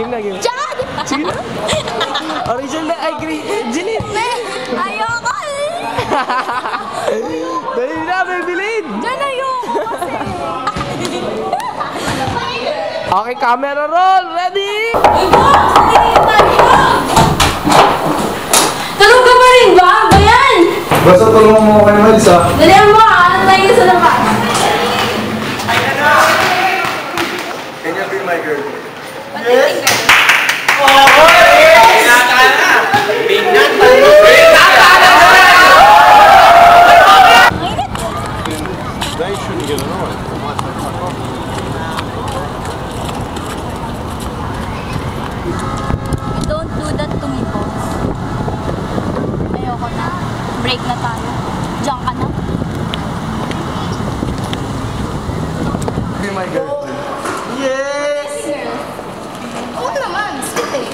Diyan! Sige na. Original na, ay, Jeline. Ayoko! Dali na, Maybelline. Diyan ayoko kasi. Okay, camera roll. Ready? Ay, boss! Hinihintay ko! Tulog ka pa rin ba? Ba yan? Basta tulungan mo ako kay Miles, ha? Dalihan mo ah! Ano tayo sa labas? Can you be my girl? Yes! They shouldn't get annoyed. Don't do that to me, boss. Ayoko na. Break na tayo. Diyan ka na. Be my girlfriend. Yes! Girl. Oo naman. Sweet eh.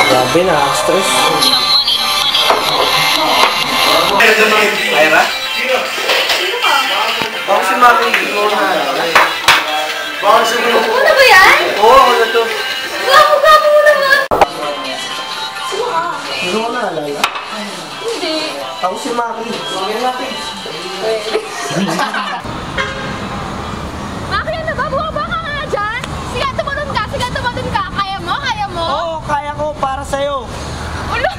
Grabe na, stress. Ira? Ako si Mami. Baka siya mo. Ano ba yan? Oo, ano to? Gapo-gapo mo naman. Hindi ko naalala. Hindi. Ako si Maki. Maki, ano ba? Bumaba ka nga dyan. Sige, tumalon ka. Sige, tumalon ka. Kaya mo? Kaya mo? Oo, kaya ko para sa'yo. Ulo!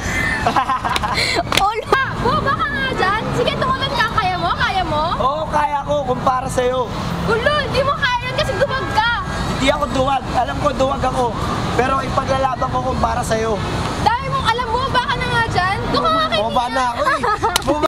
Ulo! Bumaba ka nga dyan. Sige, tumalon ka. Kaya mo? Kaya mo? Oo, kaya ko kung para sa'yo. Ulo! Hindi mo kaya yun kasi dumag ka. Hindi ako duwag. Alam ko duwag ako. Pero ipaglalaban ko kung para sa'yo. Dahil mong alam, bumaba ka na nga dyan. Doon ka nga kay Bumaba na ako